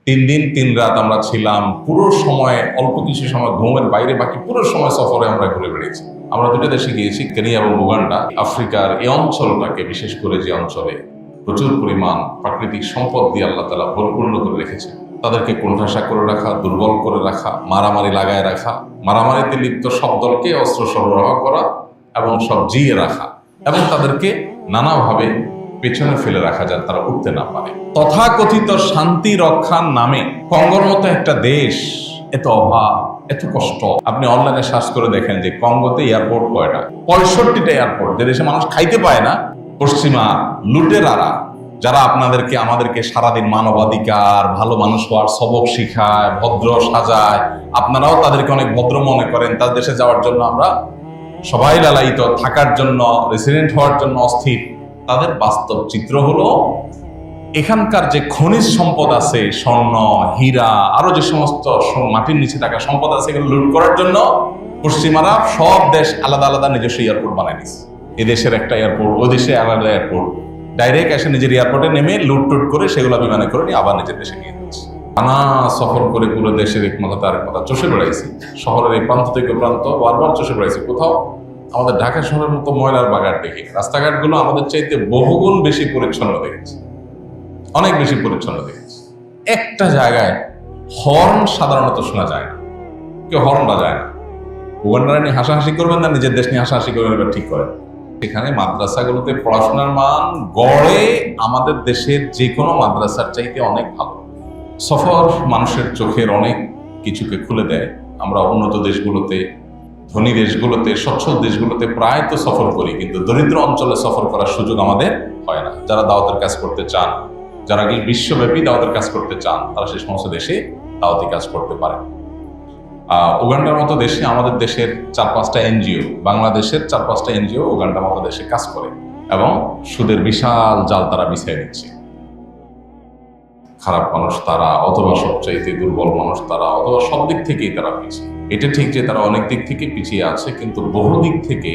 3 দিন 3 রাত আমরা ছিলাম। পুরো সময় অল্প কিছু সময় ঘুমের বাইরে, বাকি পুরো সময় সফরে আমরা ঘুরে বেড়েছি। আমরা 2টা দেশে গিয়েছি, কেনিয়া এবং উগান্ডা। আফ্রিকার এই অঞ্চলটাকে, বিশেষ করে যে অঞ্চলে প্রচুর পরিমাণ প্রাকৃতিক সম্পদ দিয়ে আল্লাহ তাআলা পরিপূর্ণ করে রেখেছে, তাদেরকে কোণঠাসা করে রাখা, দুর্বল করে রাখা, মারামারি লাগায় রাখা, মারামারিতে লিপ্ত সব দলকে অস্ত্র সরবরাহ করা এবং সব জিয়ে রাখা, এবং তাদেরকে নানাভাবে পেছনে ফেলে রাখা যাতে তারা উঠতে না পারে। তথাকথিত শান্তি রক্ষার নামে কঙ্গোর মতো একটা দেশ, এত অভাব, এত কষ্ট। আপনি অনলাইনে সার্চ করে দেখেন যে কঙ্গোতে এয়ারপোর্ট কয়টা? 65টা এয়ারপোর্ট। যে দেশে মানুষ খাইতে পায় না, পশ্চিমা লুটেরারা যারা আমাদেরকে সারাদিন মানবাধিকার, ভালো মানুষ হওয়ার সবক শিখায়, ভদ্র সাজায়, আপনারাও তাদেরকে অনেক ভদ্র মনে করেন। তার দেশে যাওয়ার জন্য আমরা সবাই লালায়িত, থাকার জন্য, রেসিডেন্ট হওয়ার জন্য অস্থির। তাদের বাস্তব চিত্র হলো এখানকার যে খনিজ সম্পদ আছে, স্বর্ণ, হীরা, আরো যে সমস্ত মাটির নিচে থাকা সম্পদ আছে, এগুলো লুট করার জন্য পশ্চিমারা সব দেশ আলাদা আলাদা নিজস্ব এয়ারপোর্ট বানায় নিচ্ছে। এই দেশের একটা এয়ারপোর্ট, ওই দেশে আলাদা এয়ারপোর্ট, ডাইরেক্ট এসে নিজের এয়ারপোর্টে নেমে লুট করে সেগুলো বিমানে করে নিয়ে আবার নিজের দেশে নিয়ে যাচ্ছে। টানা সফর করে পুরো দেশের একমাত্র তার কথা চষে বেড়াইছি। শহরের এই প্রান্ত থেকে প্রান্ত বারবার চষে বেড়াইছি। কোথাও আমাদের ঢাকা শহরের মতো ময়লার বাগান দেখি, রাস্তাঘাটগুলো আমাদের চাইতে বহুগুণ বেশি পরিচ্ছন্ন দেখেছি, অনেক বেশি পরিচ্ছন্ন দেখেছি। একটা জায়গায় হর্ন সাধারণত শোনা যায় না, কেউ হর্ন বাজায় না। উগান্ডারা নিয়ে হাসাহাসি করবেন না, নিজের দেশ নিয়ে হাসাহাসি করবেন, এবার ঠিক করেন। এখানে মাদ্রাসাগুলোতে পড়াশোনার মান গড়ে আমাদের দেশের যে কোনো মাদ্রাসার চাইতে অনেক ভালো। সফর মানুষের চোখের অনেক কিছুকে খুলে দেয়। আমরা উন্নত দেশগুলোতে, ধনী দেশগুলোতে, সচ্ছল দেশগুলোতে প্রায় তো সফর করি, কিন্তু দরিদ্র অঞ্চলে সফর করার সুযোগ আমাদের হয় না। যারা দাওয়াতের কাজ করতে চান, যারা বিশ্বব্যাপী দাওয়াতের কাজ করতে চান, তারা সেই সমস্ত দেশে দাওয়াতি কাজ করতে পারে। উগান্ডার মতো দেশে, আমাদের দেশের 4-5টা এনজিও, বাংলাদেশের 4-5টা এনজিও উগান্ডার মতো দেশে কাজ করে এবং সুদের বিশাল জাল তারা বিছিয়ে দিচ্ছে। খারাপ মানুষ তারা, অথবা সবচাইতে দুর্বল মানুষ তারা, অথবা সব দিক থেকেই তারা পিছিয়ে। এটা ঠিক যে তারা অনেক দিক থেকে পিছিয়ে আছে, কিন্তু বহু দিক থেকে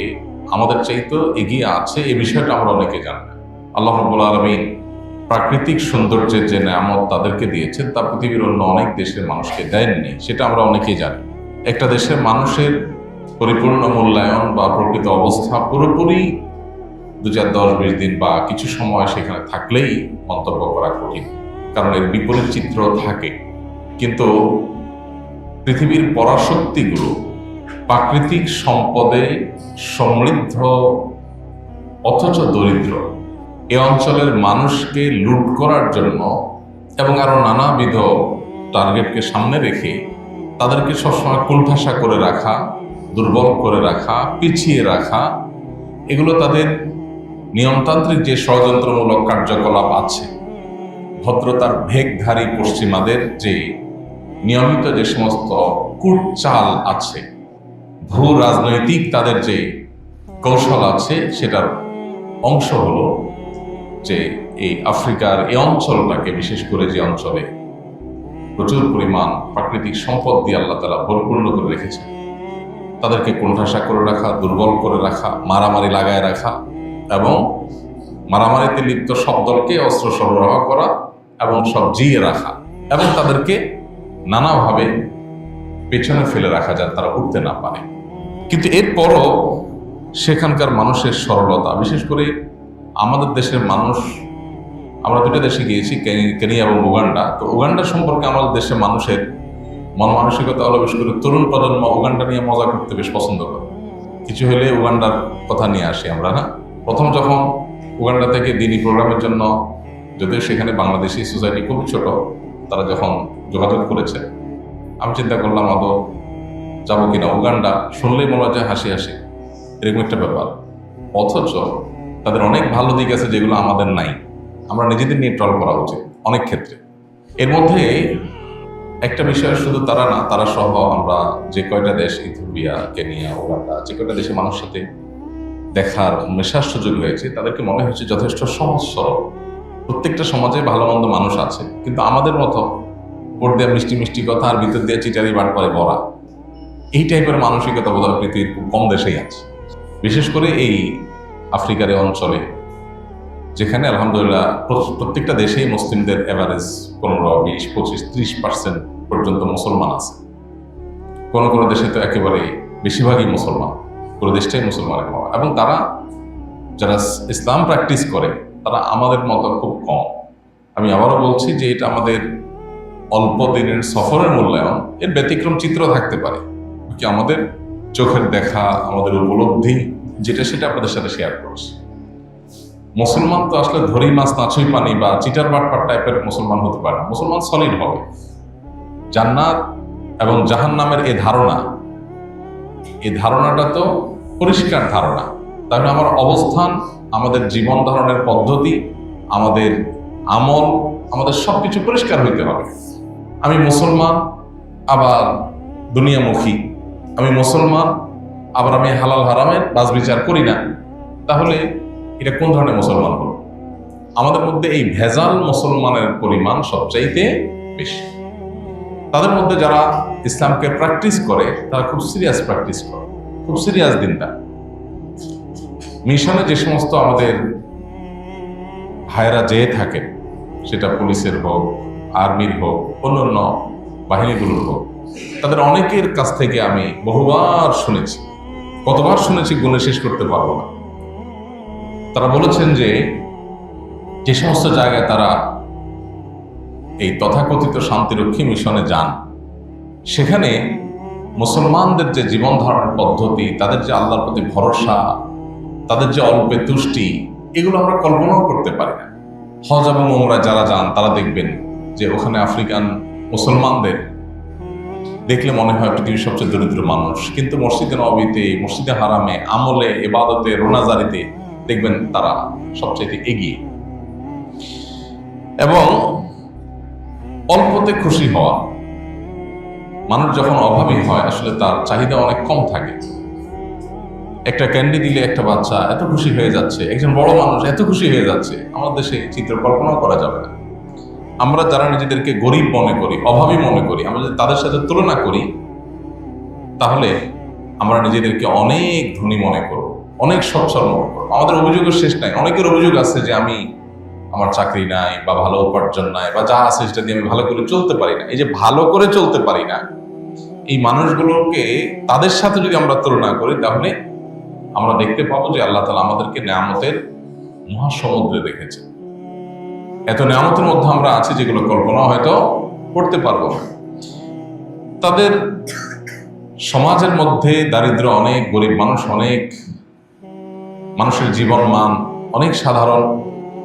আমাদের চাইতে এগিয়ে আছে, এই বিষয়টা আমরা অনেকে জানি না। আল্লাহ রাব্বুল আলামিন প্রাকৃতিক সৌন্দর্যের যে নেয়ামত তাদেরকে দিয়েছেন, তা পৃথিবীর অন্য অনেক দেশের মানুষকে দেননি, সেটা আমরা অনেকেই জানি। একটা দেশের মানুষের পরিপূর্ণ মূল্যায়ন বা প্রকৃত অবস্থা পুরোপুরি 2-10-20 দিন বা কিছু সময় সেখানে থাকলেই মন্তব্য করা কঠিন, কারণ এর বিপরীত চিত্র থাকে। কিন্তু পৃথিবীর পরাশক্তিগুলো প্রাকৃতিক সম্পদে সমৃদ্ধ অথচ দরিদ্র এ অঞ্চলের মানুষকে লুট করার জন্য এবং আরো নানাবিধ টার্গেটকে সামনে রেখে তাদেরকে সবসময় কোণঠাসা করে রাখা, দুর্বল করে রাখা, পিছিয়ে রাখা, এগুলো তাদের নিয়মতান্ত্রিক যে ষড়যন্ত্রমূলক কার্যকলাপ আছে, ভদ্রতার ভেগধারী পশ্চিমাদের যে নিয়মিত যে সমস্ত কূটচাল আছে, ভূ রাজনৈতিক তাদের যে কৌশল আছে, সেটার অংশ হলো যে এই আফ্রিকার এই অঞ্চলটাকে, বিশেষ করে যে অঞ্চলে প্রচুর পরিমাণ প্রাকৃতিক সম্পদ দিয়ে আল্লাহ তাআলা পরিপূর্ণ করে রেখেছে, তাদেরকে কোণঠাসা করে রাখা, দুর্বল করে রাখা, মারামারি লাগায় রাখা এবং মারামারিতে লিপ্ত সব দলকে অস্ত্র সরবরাহ করা এবং সব জিয়ে রাখা, এবং তাদেরকে নানাভাবে পেছনে ফেলে রাখা যাতে তারা উঠতে না পারে। কিন্তু এরপরও সেখানকার মানুষের সরলতা, বিশেষ করে আমাদের দেশের মানুষ, আমরা 2টা দেশে গিয়েছি, কেনিয়া এবং উগান্ডা। তো উগান্ডা সম্পর্কে আমাদের দেশের মানুষের মন মানসিকতা হলো, বিশেষ করে তরুণ প্রজন্ম উগান্ডা নিয়ে মজা করতে বেশ পছন্দ করে। কিছু হলে উগান্ডার কথা নিয়ে আসি আমরা, না? প্রথম যখন উগান্ডা থেকে দিনী প্রোগ্রামের জন্য, যদিও সেখানে বাংলাদেশি সোসাইটি খুব ছোট, তারা যখন যোগাযোগ করেছে, আমি চিন্তা করলাম আদৌ যাবো কিনা। উগান্ডা শুনলেই মনে হয় হাসি হাসি, এরকম একটা ব্যাপার। অথচ তাদের অনেক ভালো দিক আছে যেগুলো আমাদের নাই। আমরা নিজেদের নিয়ে ট্রল করা উচিত অনেক ক্ষেত্রে। এর মধ্যে একটা বিষয়, শুধু তারা না, তারা সহ আমরা যে কয়টা দেশ, ইথিওপিয়া, কেনিয়া, উগান্ডা, যে কয়টা দেশের মানুষের সাথে দেখার মেশার সুযোগ হয়েছে, তাদেরকে মনে হয়েছে যথেষ্ট সহজ সরল। প্রত্যেকটা সমাজে ভালো মন্দ মানুষ আছে, কিন্তু আমাদের মতো ভোট দেওয়া মিষ্টি মিষ্টি কথা আর ভিতর দিয়ে চিটারি বাট করে ভরা, এই টাইপের মানসিকতা বোধহয় পৃথিবীর খুব কম দেশেই আছে। বিশেষ করে এই আফ্রিকার অঞ্চলে যেখানে আলহামদুলিল্লাহ প্রত্যেকটা দেশেই মুসলিমদের এভারেজ 15, 20, 25, 30% পর্যন্ত মুসলমান আছে। কোনো কোনো দেশে তো একেবারে বেশিরভাগই মুসলমান, পুরো দেশটাই মুসলমানের হওয়া। এবং তারা যারা ইসলাম প্র্যাকটিস করে তারা আমাদের মতো খুব কম। আমি আবারও বলছি যে এটা আমাদের অল্প দিনের সফরের মূল্যায়ন, এর ব্যতিক্রম চিত্র থাকতে পারে, কি আমাদের চোখের দেখা, আমাদের উপলব্ধি যেটা সেটা আপনাদের সাথে শেয়ার করছি। মুসলমান তো আসলে ধরি মাছ নাছুই পানি বা চিটার বাটপার টাইপের মুসলমান হতে পারে না। মুসলমান সলিড হবে। জান্নাত এবং জাহান্নামের এই ধারণাটা তো পরিষ্কার ধারণা। তাহলে আমার অবস্থান, আমাদের জীবন ধারণের পদ্ধতি, আমাদের আমল, আমাদের সবকিছু পরিষ্কার হইতে হবে। আমি মুসলমান আবার দুনিয়ামুখী, আমি মুসলমান আবার আমি হালাল হারামের বাছবিচার করি না, তাহলে এটা কোন ধরনের মুসলমান হলো? আমাদের মধ্যে এই ভেজাল মুসলমানের পরিমাণ সবচাইতে বেশি। তাদের মধ্যে যারা ইসলামকে প্র্যাকটিস করে তারা খুব সিরিয়াস প্র্যাকটিস করে, খুব সিরিয়াস দিনদার। মিশনে যে সমস্ত আমাদের ভাইরা যেয়ে থাকে, সেটা পুলিশের হোক, আর্মির হোক, অন্যান্য বাহিনীগুলোর হোক, তাদের অনেকের কাছ থেকে আমি বহুবার শুনেছি, কতবার শুনেছি গুণে শেষ করতে পারবো না। তারা বলেছেন যে সমস্ত জায়গায় তারা এই তথাকথিত শান্তিরক্ষী মিশনে যান, সেখানে মুসলমানদের যে জীবন ধারণের পদ্ধতি, তাদের যে আল্লাহর প্রতি ভরসা, তাদের যে অল্পে তুষ্টি, এগুলো আমরা কল্পনাও করতে পারি না। হজ এবং উমরায় যারা যান তারা দেখবেন যে ওখানে আফ্রিকান মুসলমানদের দেখলে মনে হয় পৃথিবীর সবচেয়ে দরিদ্র মানুষ, কিন্তু মসজিদে নববীতে, মসজিদে হারামে, আমলে, ইবাদতে, রোনাজারিতে দেখবেন তারা সবচেয়ে এগিয়ে। এবং অল্পতে খুশি হওয়া, মানুষ যখন অভাবী হয় আসলে তার চাহিদা অনেক কম থাকে। একটা ক্যান্ডি দিলে একটা বাচ্চা এত খুশি হয়ে যাচ্ছে, একজন বড় মানুষ এত খুশি হয়ে যাচ্ছে, আমাদের দেশে চিত্র কল্পনাও করা যাবে না। আমরা যারা নিজেদেরকে গরিব মনে করি, অভাবী মনে করি, আমরা যদি তাদের সাথে তুলনা করি তাহলে আমরা নিজেদেরকে অনেক ধনী মনে করব, অনেক সচ্ছল মনে করব। আমাদের অভিযোগের শেষ নাই। অনেকের অভিযোগ আছে যে আমার চাকরি নাই বা ভালো উপার্জন নাই বা যা আছে সেটা দিয়ে আমি ভালো করে চলতে পারি না। এই যে ভালো করে চলতে পারি না, এই মানুষগুলোকে তাদের সাথে যদি আমরা তুলনা করি তাহলে আমরা দেখতে পাবো যে আল্লাহ তাআলা আমাদেরকে নেয়ামতের মহাসমুদ্রে রেখেছেন। এত নেয়ামতের মধ্যে আমরা আছি যেগুলো কল্পনা হয়তো করতে পারবো না। তাদের সমাজের মধ্যে দারিদ্র অনেক, গরিব মানুষ অনেক, মানুষের জীবন মান অনেক সাধারণ,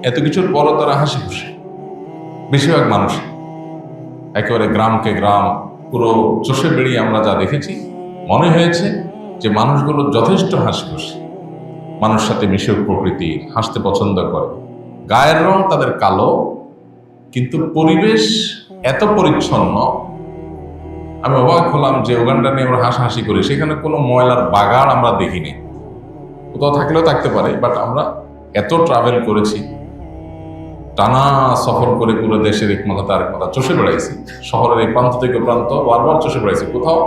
এত কিছুর পরও তারা হাসি খুশি। বেশিরভাগ মানুষ একেবারে গ্রামকে গ্রাম পুরো চষে বেরিয়ে আমরা যা দেখেছি, মনে হয়েছে যে মানুষগুলো যথেষ্ট হাসি খুশি, মানুষের সাথে মিশে প্রকৃতি, হাসতে পছন্দ করে। গায়ের রং তাদের কালো, কিন্তু পরিবেশ এত পরিচ্ছন্ন। আমি অবাক হলাম যে উগান্ডা নিয়ে আমরা হাসাহাসি করি, সেখানে কোনো ময়লার বাগান আমরা দেখিনি। কোথাও থাকলেও থাকতে পারে, বাট আমরা এত ট্রাভেল করেছি, টানা সফর করে পুরো দেশের এক মাথা তার মাথা চষে বেড়াইছি, শহরের এই প্রান্ত থেকে প্রান্ত বারবার চষে বেড়াইছি, কোথাও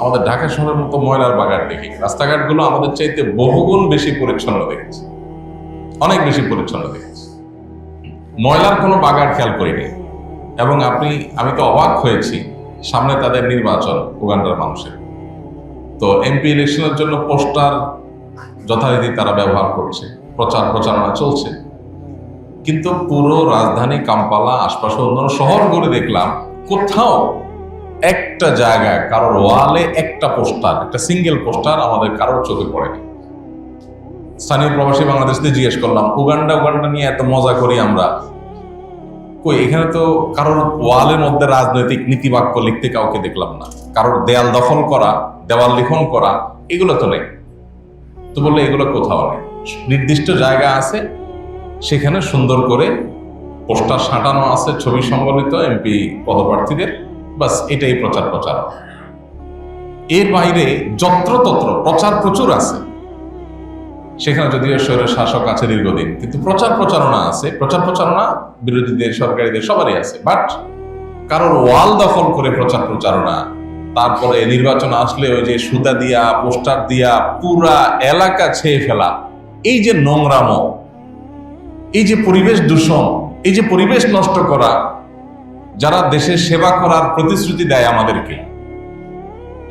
আমাদের ঢাকা শহরের মতো ময়লার বাগান দেখি। রাস্তাঘাটগুলো আমাদের চাইতে বহুগুণ বেশি পরিচ্ছন্ন দেখেছি, অনেক বেশি পরিচ্ছন্ন দেখেছি। ময়লার কোনো বাগান খেয়াল করিনি। এবং আমি তো অবাক হয়েছি, সামনে তাদের নির্বাচন উগান্ডার মানুষের, তো এমপি ইলেকশনের জন্য পোস্টার যথারীতি তারা ব্যবহার করছে, প্রচারণা চলছে, কিন্তু পুরো রাজধানী কাম্পালা, আশপাশে অন্যান্য শহরগুলো দেখলাম কোথাও একটা জায়গায় কারোর ওয়ালে একটা পোস্টার, একটা সিঙ্গেল পোস্টার আমাদের কারোর চোখে পড়েনি। স্থানীয় প্রবাসী বাংলাদেশে জিজ্ঞেস করলাম, উগান্ডা নিয়ে এত মজা করি আমরা, কই এখানে তো কারোর ওয়ালের মধ্যে রাজনৈতিক নীতিবাক্য লিখতে কাউকে দেখলাম না, কারোর দেয়াল দখল করা, দেওয়াল লিখন করা, এগুলো তো নেই। তো বললে এগুলো কোথাও নেই, নির্দিষ্ট জায়গা আছে, সেখানে সুন্দর করে পোস্টার সাঁটানো আছে, ছবি সংবলিত এমপি পদপ্রার্থীদের, বাস এটাই প্রচার। এর বাইরে যত্রতত্র প্রচার প্রচুর আছে, সেখানে যদিও স্বৈর শাসক আছে দীর্ঘদিন, কিন্তু প্রচারণা আছে, প্রচারণা বিরোধীদের, সরকারিদের সবারই আছে, বাট কারোর ওয়াল দখল করে প্রচারণা, তারপরে নির্বাচন আসলে ওই যে সুতা দিয়া, পোস্টার দিয়া পুরা এলাকা ছেয়ে ফেলা, এই যে নোংরামো, এই যে পরিবেশ দূষণ, এই যে পরিবেশ নষ্ট করা, যারা দেশের সেবা করার প্রতিশ্রুতি দেয় আমাদেরকে,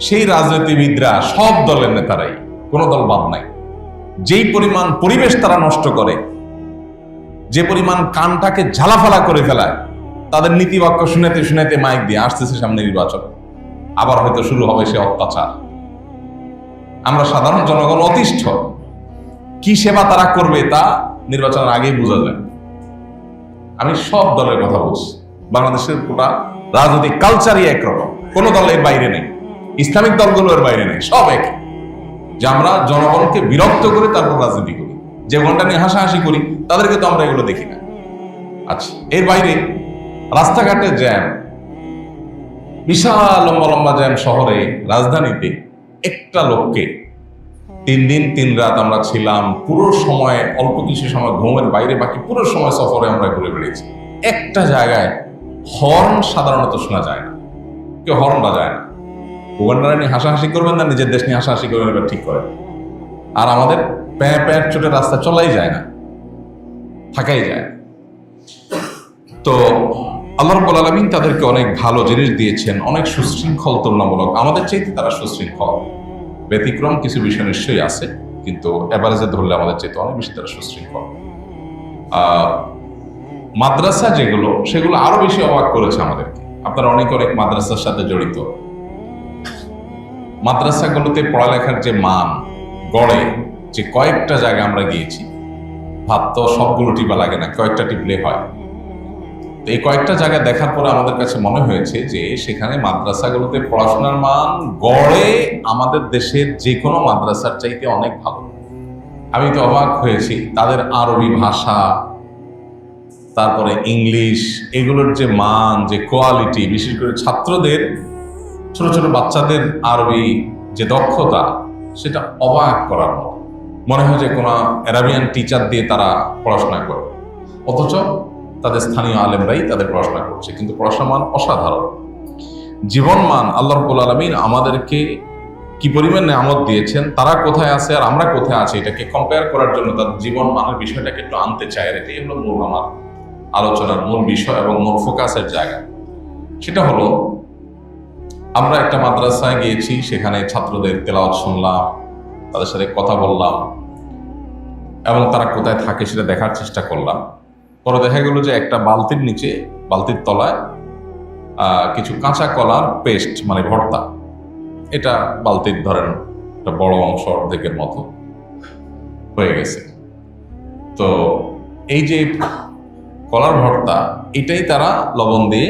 সেই রাজনীতিবিদরা, সব দলের নেতারাই, কোনো দল বাদ নাই, যেই পরিমাণ পরিবেশ তারা নষ্ট করে, যে পরিমাণ কানটাকে ঝালাফালা করে ফেলায়, তাদের নীতি বাক্য শুনাতে শুনাতে মাইক দিয়ে আসতেছে সামনে নির্বাচন, আবার হয়তো শুরু হবে সে অত্যাচার। আমরা সাধারণ জনগণ অতিষ্ঠ। কি সেবা তারা করবে তা নির্বাচনের আগেই বোঝা যায়। আমি সব দলের কথা বলছি, বাংলাদেশের গোটা রাজনৈতিক কালচারই একরকম, কোনো দল এর বাইরে নেই, ইসলামিক দলগুলো এর বাইরে নেই, সব এক। যে আমরা জনগণকে বিরক্ত করে তারপর রাজনীতি করি, যে ঘন্টা নিয়ে হাসাহাসি করি, তাদেরকে তো আমরা এগুলো দেখি না। আচ্ছা, এর বাইরে রাস্তাঘাটে জ্যাম, বিশাল লম্বা লম্বা জ্যাম শহরে, রাজধানীতে একটা লোককে 3 দিন 3 রাত আমরা ছিলাম, পুরো সময়, অল্প কিছু সময় ঘুমের বাইরে, বাকি পুরো সময় সফরে আমরা ঘুরে বেড়িয়েছি। একটা জায়গায় হর্ন সাধারণত শোনা যায় না, কেউ হর্ন বাজায় না। উগান্ডারা নিয়ে হাসাহাসি করবেন না, নিজের দেশ নিয়ে হাসাহাসি করবেন, এবার ঠিক করেন। আর আমাদের প্যাঁ প্যাঁ চোটে রাস্তা চলাই যায় না, থাকাই যায়। তো আল্লাহ রাব্বুল আলামিন তাদেরকে অনেক ভালো জিনিস দিয়েছেন, অনেক সুশৃঙ্খল তুলনামূলক, আমাদের চাইতে তারা সুশৃঙ্খল। ব্যতিক্রম কিছু বিষয় নিশ্চয়ই আছে, কিন্তু এভারেজে ধরলে আমাদের চাইতে অনেক বেশি তারা সুশৃঙ্খল। মাদ্রাসা যেগুলো, সেগুলো আরো বেশি অবাক করেছে আমাদেরকে। আপনারা অনেক অনেক মাদ্রাসার সাথে জড়িত। মাদ্রাসাগুলোতে পড়ালেখার যে মান গড়ে, যে কয়েকটা জায়গায় আমরা গিয়েছি, ভাত তো সবগুলো টিপা লাগে না, কয়েকটা টিপলে হয়। তো এই কয়েকটা জায়গা দেখার পরে আমাদের কাছে মনে হয়েছে যে সেখানে মাদ্রাসাগুলোতে পড়াশোনার মান গড়ে আমাদের দেশের যে কোনো মাদ্রাসার চাইতে অনেক ভালো। আমি তো অবাক হয়েছি, তাদের আরবি ভাষা, তারপরে ইংলিশ, এগুলোর যে মান, যে কোয়ালিটি, বিশেষ করে ছাত্রদের, ছোট ছোট বাচ্চাদের আরবি যে দক্ষতা, সেটা অবাক করার মতো। মনে হয় যে কোনো অ্যারাবিয়ান টিচার দিয়ে তারা পড়াশোনা করে, অথচ তাদের স্থানীয় আলেমরাই তাদের পড়াশোনা করছে, কিন্তু পড়াশোনার মান অসাধারণ। জীবন মান আল্লাহ রাব্বুল আলামিন আমাদেরকে কি পরিমাণ নিয়ামত দিয়েছেন, তারা কোথায় আছে আর আমরা কোথায় আছি, এটাকে কম্পেয়ার করার জন্য তাদের জীবন মানের বিষয়টাকে একটু আনতে চাই। আর এটাই হলো মূল আমার আলোচনার মূল বিষয় এবং মূল ফোকাসের জায়গা। সেটা হলো, আমরা একটা মাদ্রাসায় গিয়েছি, সেখানে ছাত্রদের তেলাওয়াত শুনলাম, তাদের সাথে কথা বললাম এবং তারা কোথায় থাকে সেটা দেখার চেষ্টা করলাম। পরে দেখা গেল যে একটা বালতির নিচে, বালতির তলায় কিছু কাঁচা কলার পেস্ট, মানে ভর্তা, এটা বালতির ধরেন একটা বড় অংশ, অর্ধেকের মতো হয়ে গেছে। তো এই যে কলার ভর্তা, এটাই তারা লবণ দিয়ে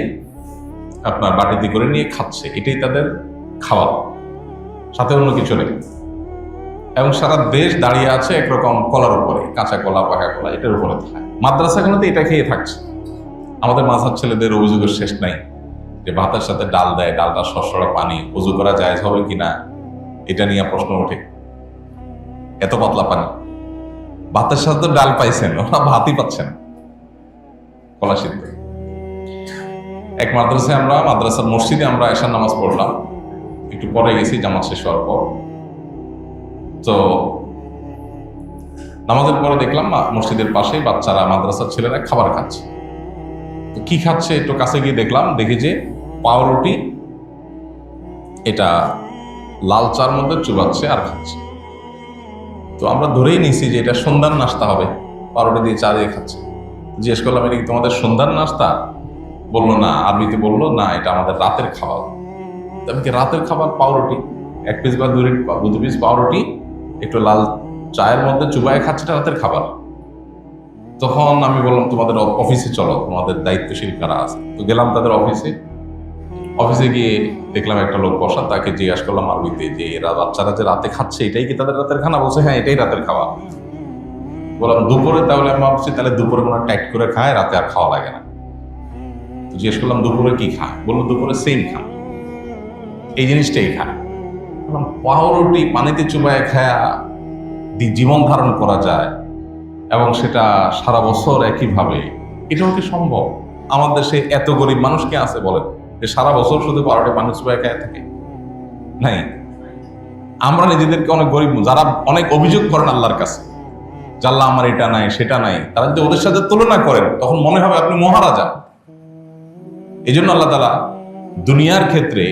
আপনার বাটিতে করে নিয়ে খাচ্ছে, এটাই তাদের খাওয়া, সাথে অন্য কিছু নেই। এবং সারা দেশ দাঁড়িয়ে আছে একরকম কলার উপরে, কাঁচা কলা, পাকা কলা, এটার উপরে খায়। মাদ্রাসাগুলোতে এটা খেয়ে থাকছে। আমাদের মাঝহাব ছেলেদের অভিযোগের শেষ নাই, যে ভাতের সাথে ডাল দেয়, ডালটা সরসরা পানি, উজু করা জায়েজ হবে কিনা এটা নিয়ে প্রশ্ন ওঠে। এত পাতলা পানি, ভাতের সাথে ডাল পাইছেন, ওরা ভাতই পাচ্ছেন, কলা সিদ্ধ। এক মাদ্রাসায়, আমরা মাদ্রাসার মসজিদে আমরা এশার নামাজ পড়লাম, একটু পরে গেছি জামাত শেষ হওয়ার পর। তো নামাজের পরে দেখলাম মসজিদের পাশেই বাচ্চারা, মাদ্রাসার ছেলেরা খাবার খাচ্ছে। তো কি খাচ্ছে একটু কাছে গিয়ে দেখলাম, দেখি যে পাউরুটি এটা লাল চার মধ্যে চুবাচ্ছে আর খাচ্ছে। তো আমরা ধরেই নিছি যে এটা সন্ধ্যার নাস্তা হবে, পাউরুটি দিয়ে চা দিয়ে খাচ্ছে। জিজ্ঞেস করলাম, এটা কি তোমাদের সন্ধ্যার নাস্তা? বললো না, আরবিতে বললো না, এটা আমাদের রাতের খাবার। আমি কি রাতের খাবার পাউরুটি, 1 পিস বা 2 পিস পাউরুটি একটু লাল চায়ের মধ্যে চুবাই খাচ্ছে, রাতের খাবার? তখন আমি বললাম, তোমাদের অফিসে চলো, তোমাদের দায়িত্বশীল কারা আছে। তো গেলাম তাদের অফিসে। অফিসে গিয়ে দেখলাম একটা লোক বসা, তাকে জিজ্ঞাসা করলাম আরবিতে যে এরা বাচ্চারা যে রাতে খাচ্ছে, এটাই কি তাদের রাতের খানা? বলছে হ্যাঁ, এটাই রাতের খাওয়া। বললাম দুপুরে? তাহলে আমি ভাবছি তাহলে দুপুরে কোনো টাইট করে খায়, রাতে আর খাওয়া লাগে না। তো জিজ্ঞেস করলাম দুপুরে কি খায়? বললো দুপুরে সেম খায়, এই জিনিসটাই খায়। পাউরুটি পানিতে চুবায় খায়া জীবন ধারণ করা যায় এবং সেটা সারা বছর একইভাবে, এটাও কি সম্ভব? আমাদের দেশে এত গরিব মানুষ কে আছে বলেন, যে সারা বছর শুধু পাউরুটি পানি চুবায় খায় থাকে? নাই। আমরা নিজেদেরকে অনেক গরিব, যারা অনেক অভিযোগ করেন আল্লাহর কাছে জাল্লা আমার এটা নাই সেটা নাই, তারা যদি ওদের সাথে তুলনা করেন তখন মনে হবে আপনি মহারাজা। এই জন্য আল্লাহ তাআলা দুনিয়ার ক্ষেত্রে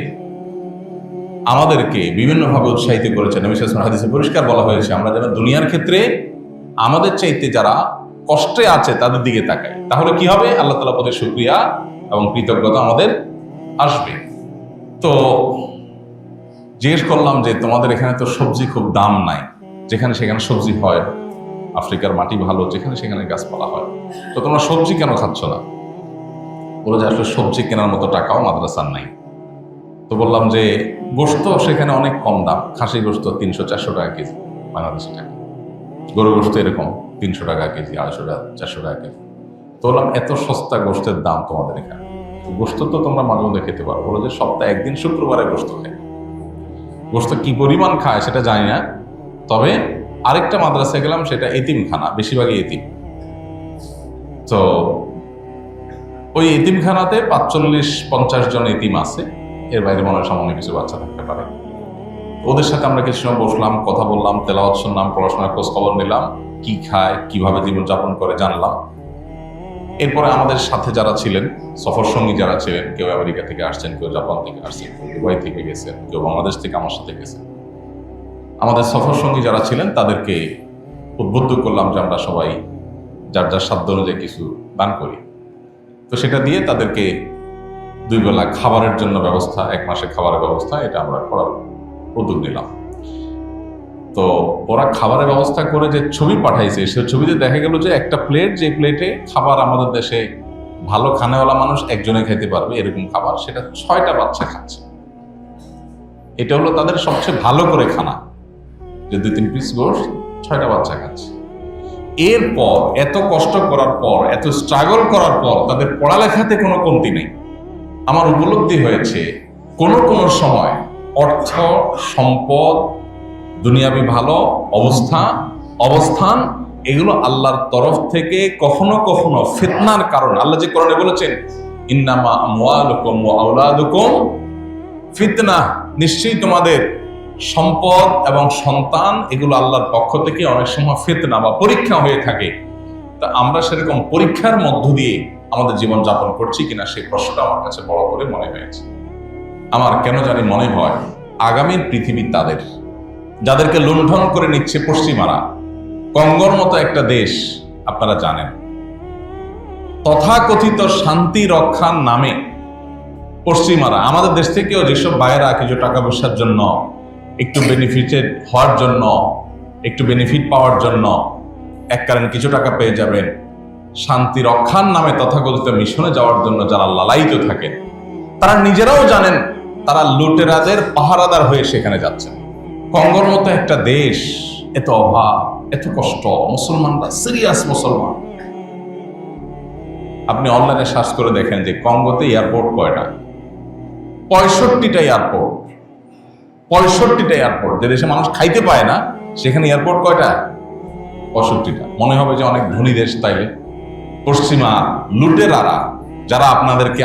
আমাদেরকে বিভিন্নভাবে উৎসাহিত করেছেন। নবী সাল্লাল্লাহু আলাইহি ওয়াসাল্লাম হাদিসে পরিষ্কার বলা হয়েছে আমরা যেন দুনিয়ার ক্ষেত্রে আমাদের চাইতে যারা কষ্টে আছে তাদের দিকে তাকাই, তাহলে কি হবে? আল্লাহ তাআলার প্রতি শুকরিয়া এবং কৃতজ্ঞতা আমাদের আসবে। তো জিজ্ঞেস করলাম যে তোমাদের এখানে তো সবজি খুব দাম নাই, যেখানে সেখানে সবজি হয়, আফ্রিকার মাটি ভালো, যেখানে সেখানে গাছপালা হয়, তো তোমরা সবজি কেন খাচ্ছ না? বলে যে আসলে সবজি কেনার মতো টাকাও মাদ্রাসার নাই। তো বললাম যে গোশত সেখানে অনেক কম দাম, খাসি গোশত 300-400 টাকা কেজি বাংলাদেশি টাকা, গরু গোশত এরকম 300 টাকা কেজি, 250-400 টাকা কেজি। তো বললাম এত সস্তা গোশতের দাম তোমাদের এখানে, গোশত তো তোমরা মাঝে মধ্যে খেতে পারো। বলো যে সপ্তাহে একদিন শুক্রবারে গোশত খাই। গোশত কি পরিমাণ খায় সেটা জানি না, তবে আরেকটা মাদ্রাসায় গেলাম, সেটা এতিমখানা, বেশিরভাগই এতিম। তো ওই এতিমখানাতে 45-50 জন এতিম আছে, এর বাইরে মনে হয় সামান্য কিছু বাচ্চা থাকতে পারে। ওদের সাথে আমরা কিছু সময় বসলাম, কথা বললাম, তেলাওয়াত শুনলাম, পড়াশোনার খোঁজ খবর নিলাম, কি খায়, কিভাবে জীবনযাপন করে জানলাম। এরপরে আমাদের সাথে যারা ছিলেন, সফর সঙ্গী যারা ছিলেন, কেউ আমেরিকা থেকে আসছেন, কেউ জাপান থেকে আসছেন, কেউ দুবাই থেকে গেছেন, কেউ বাংলাদেশ থেকে আমার সাথে গেছেন, আমাদের সফর সঙ্গী যারা ছিলেন তাদেরকে উদ্বুদ্ধ করলাম যে আমরা সবাই যার যার সাধ্য অনুযায়ী কিছু দান করি। তো সেটা দিয়ে তাদেরকে 2 বেলা খাবারের জন্য ব্যবস্থা, 1 মাসের খাবারের ব্যবস্থা, এটা আমরা করার উদ্যোগ নিলাম। তো ওরা খাবারের ব্যবস্থা করে যে ছবি পাঠাইছে, সে ছবিতে দেখা গেল যে একটা প্লেট, যে প্লেটে খাবার আমাদের দেশে ভালো খানেওয়ালা মানুষ একজনে খেতে পারবে এরকম খাবার, সেটা 6টা বাচ্চা খাচ্ছে। এটা হলো তাদের সবচেয়ে ভালো করে খানা, যে 2-3 পিস গোশত 6টা বাচ্চা খাচ্ছে। এরপর এত কষ্ট করার পর, এত স্ট্রাগল করার পর তাদের পড়ালেখাতে কোনো কমতি নেই। আমার উপলব্ধি হয়েছে কোনো কোনো সময় অর্থ, সম্পদ, দুনিয়াবি ভালো অবস্থান এগুলো আল্লাহর তরফ থেকে কখনো কখনো ফিতনার কারণ। আল্লাহ যে কোরআনে বলেছেন ইন্নামা আমওয়ালুকুম ওয়া আওলাদুকুম ফিতনা, নিশ্চয়ই তোমাদের সম্পদ এবং সন্তান এগুলো আল্লাহর পক্ষ থেকে অনেক সময় ফিতনা বা পরীক্ষা হয়ে থাকে। তা আমরা সেরকম পরীক্ষার মধ্য দিয়ে আমাদের জীবন যাপন করছি কিনা সেই প্রশ্নটা আমার কাছে বড় করে মনে হয়েছে। আমার কেন জানি মনে হয় আগামীর পৃথিবী তাদের, যাদেরকে লুণ্ঠন করে নিচ্ছে পশ্চিমারা। কঙ্গোর মতো একটা দেশ আপনারা জানেন, তথাকথিত শান্তি রক্ষার নামে পশ্চিমারা আমাদের দেশ থেকেও যেসব বাইরা কিছু টাকা পয়সার জন্য, একটু বেনিফিটেড হওয়ার জন্য, একটু বেনিফিট পাওয়ার জন্য এক কারণে কিছু টাকা পেয়ে যাবেন, শান্তি রক্ষার নামে তথাকথিত মিশনে যাওয়ার জন্য যারা লালায়িত থাকেন, তারা নিজেরাও জানেন তারা লুটেরাদের পাহারাদার হয়ে সেখানে যাচ্ছেন। কঙ্গোর মতো একটা দেশ, এত অভাব, এত কষ্ট, মুসলমানরা সিরিয়াস মুসলমান। আপনি অনলাইনে সার্চ করে দেখেন যে কঙ্গোতে এয়ারপোর্ট কয়টা? 65টা এয়ারপোর্ট। 65টা এয়ারপোর্ট। যে দেশে মানুষ খাইতে পায় না সেখানে এয়ারপোর্ট কয়টা? 65টা। মনে হবে যে অনেক ধনী দেশ। তাইলে পশ্চিমা লুটেরারা যারা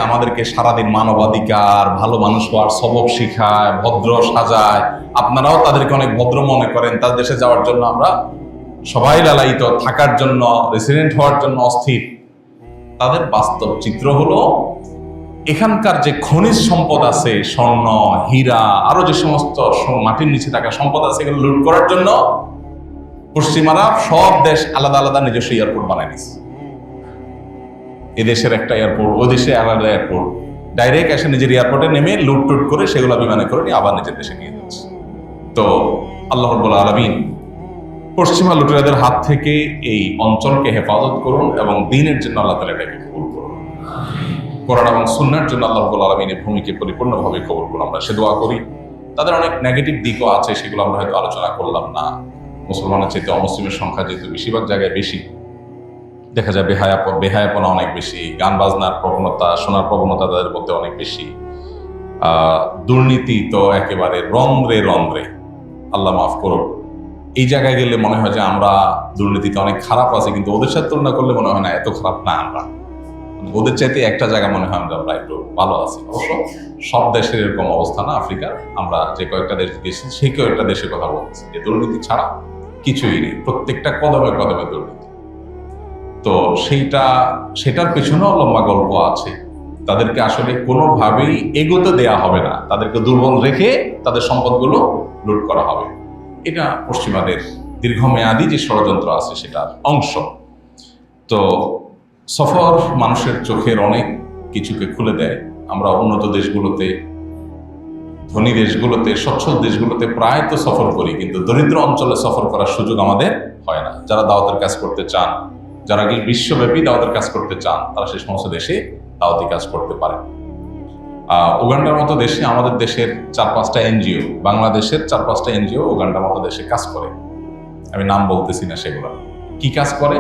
আমাদেরকে সারাদিন মানবাধিকার, ভালো মানুষ হওয়ার সবক শিখায়, ভদ্র সাজায়, আপনারাও তাদেরকে অনেক ভদ্র মনে করেন, তার দেশে যাওয়ার জন্য আমরা সবাই লালায়িত, থাকার জন্য, রেসিডেন্ট হওয়ার জন্য অস্থির। তাদের বাস্তব চিত্র হলো এখানকার যে খনিজ সম্পদ আছে, স্বর্ণ, হীরা, আরো যে সমস্ত মাটির নিচে থাকা সম্পদ আছে, এগুলো লুট করার জন্য পশ্চিমারা সব দেশ আলাদা আলাদা নিজস্ব এয়ারপোর্ট বানায় নিচ্ছে। এদেশের একটা এয়ারপোর্ট, ওই দেশে আলাদা এয়ারপোর্ট, ডাইরেক্ট এসে নিজের এয়ারপোর্টে নেমে লুটটুট করে সেগুলো বিমানে করে নিয়ে আবার নিজের দেশে নিয়ে যাচ্ছে। তো আল্লাহ রাব্বুল আলামিন পশ্চিমা লুটেরাদের হাত থেকে এই অঞ্চলকে হেফাজত করুন এবং দ্বীনের জন্য আল্লাহ তাআলা এটাকে কবুল করুন। কোরআন এবং সুন্নাহর জন্য আল্লাহ রাব্বুল আলামিনের ভূমিকে পরিপূর্ণভাবে কবুল করুন, আমরা সে দোয়া করি। তাদের অনেক নেগেটিভ দিকও আছে, সেগুলো আমরা হয়তো আলোচনা করলাম না। মুসলমানের চাইতে অমুসলিমের সংখ্যা যেহেতু বেশিরভাগ জায়গায় বেশি, দেখা যায় বেহায়াপনা অনেক বেশি, গান বাজনার প্রবণতা, শোনার প্রবণতা তাদের মধ্যে অনেক বেশি, দুর্নীতি তো একেবারে রন্ধ্রে রন্ধ্রে। আল্লাহ মাফ করুন। এই জায়গায় গেলে মনে হয় যে আমরা দুর্নীতিতে অনেক খারাপ আছি, কিন্তু ওদের সাথে তুলনা করলে মনে হয় না এত খারাপ না আমরা। ওদের চাইতে একটা জায়গা মনে হয় আমরা একটু ভালো আছি। অবশ্য সব দেশের এরকম অবস্থা না আফ্রিকার। আমরা যে কয়েকটা দেশ গেছি সেই কয়েকটা দেশের কথা বলতেছি যে দুর্নীতি ছাড়া কিছুই নেই, প্রত্যেকটা কদমে কদমে দুর্নীতি। তো সেটার পেছনেও লম্বা গল্প আছে। তাদেরকে আসলে কোনোভাবেই এগোতে দেয়া হবে না, তাদেরকে দুর্বল রেখে তাদের সম্পদগুলো লুট করা হবে। এটা পশ্চিমাদের দীর্ঘমেয়াদী যে ষড়যন্ত্র আছে সেটার অংশ। তো সফর মানুষের চোখের অনেক কিছুকে খুলে দেয়। আমরা উন্নত দেশগুলোতে, ধনী দেশগুলোতে, সচ্ছল দেশগুলোতে প্রায় তো সফর করি, কিন্তু দরিদ্র অঞ্চলে সফর করার সুযোগ আমাদের হয় না। যারা দাওয়াতের কাজ করতে চান, যারা বিশ্বব্যাপী দাওয়াতের কাজ করতে চান, তারা সেই সমস্ত দেশে দাওয়াতি কাজ করতে পারে। উগান্ডার মতো দেশে, আমাদের দেশের 4-5টা এনজিও, বাংলাদেশের 4-5টা এনজিও উগান্ডার মতো দেশে কাজ করে। আমি নাম বলতেছি না সেগুলো। কি কাজ করে?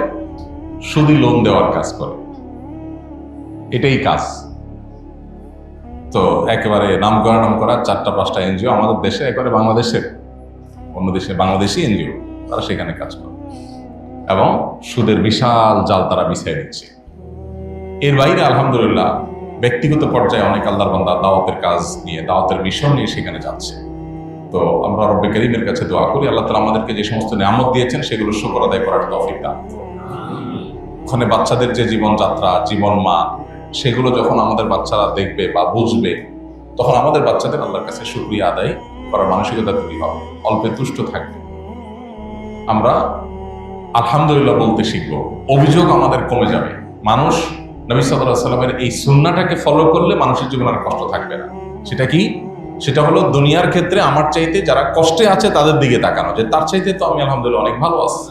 সুদি লোন দেওয়ার কাজ করে, এটাই কাজ। তো একেবারে নাম করা 4-5টা এনজিও আমাদের দেশে, একেবারে বাংলাদেশের, অন্য দেশে বাংলাদেশি এনজিও, তারা সেখানে কাজ করে এবং সুদের বিশাল জাল তারা বিছিয়ে দিচ্ছে। এর বাইরে আলহামদুলিল্লাহ ব্যক্তিগত পর্যায়ে অনেক আল্লাহর বান্দা দাওয়াতের কাজ নিয়ে, দাওয়াতের মিশন নিয়ে সেখানে যাচ্ছে। তো আমরা রব্বে কারীমের কাছে দোয়া করি আল্লাহ তাআলা আমাদেরকে যে সমস্ত নিয়ামত দিয়েছেন সেগুলো শুকর আদায় করার তৌফিক দান করুন। ওখানে বাচ্চাদের যে জীবনযাত্রা, জীবন মান, সেগুলো যখন আমাদের বাচ্চারা দেখবে বা বুঝবে, তখন আমাদের বাচ্চাদের আল্লাহর কাছে শুকরিয়া আদায় করার মানসিকতা তৈরি হবে, অল্পে তুষ্ট থাকবে। আমরা আলহামদুলিল্লাহ বলতে শিখবো, অভিযোগ আমাদের কমে যাবে। মানুষ নবী সাল্লাল্লাহু আলাইহি ওয়াসাল্লামের এই সুন্নাহটাকে ফলো করলে মানুষের জীবনে আর কষ্ট থাকবে না। সেটা কি? সেটা হলো দুনিয়ার ক্ষেত্রে আমার চাইতে যারা কষ্টে আছে তাদের দিকে তাকানো, যে তার চাইতে তো আমি আলহামদুলিল্লাহ অনেক ভালো আছি।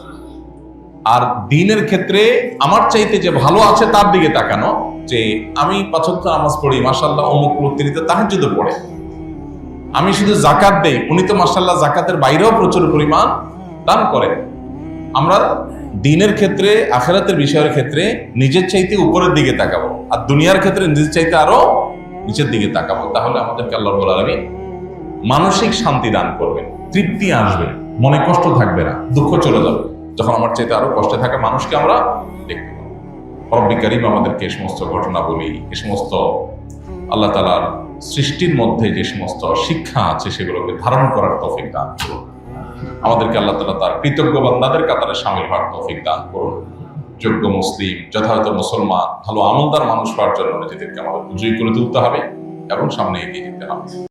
আর দ্বীনের ক্ষেত্রে আমার চাইতে যে ভালো আছে তার দিকে তাকানো, যে আমি 5 ওয়াক্ত নামাজ পড়ি, মাশাআল্লাহ অমুক তিনি তো তাহাজ্জুদে পড়ে। আমি শুধু যাকাত দেই, উনি তো মাশাআল্লাহ যাকাতের বাইরেও প্রচুর পরিমাণ দান করেন। আমরা দ্বীনের ক্ষেত্রে, আখিরাতের বিষয়ের ক্ষেত্রে নিজের চাইতে উপরের দিকে তাকাবো, আর দুনিয়ার ক্ষেত্রে নিজের চাইতে আরো নিচের দিকে তাকাবো। তাহলে আমাদেরকে আল্লাহ রাব্বুল আলামিন মানসিক শান্তি দান করবেন, তৃপ্তি আসবে, মনে কষ্ট থাকবে না, দুঃখ চলে যাবে যখন আমার চাইতে আরো কষ্টে থাকা মানুষকে আমরা দেখতে পাবো। রব্বে কারীম আমাদেরকে এই সমস্ত ঘটনা বলি, এই সমস্ত আল্লাহ তাআলার সৃষ্টির মধ্যে যে সমস্ত শিক্ষা আছে সেগুলোকে ধারণ করার তৌফিক দান করুন। আমাদেরকে আল্লাহ তাআলা তার কৃতজ্ঞ বান্দাদের কাতারে শামিল হওয়ার তৌফিক দান করুন। যোগ্য মুসলিম, যথাযথ মুসলমান, ভালো আমলদার মানুষ হওয়ার জন্য নিজেদেরকে আমাদের পুঁজি করে তুলতে হবে এবং সামনে এগিয়ে যেতে হবে।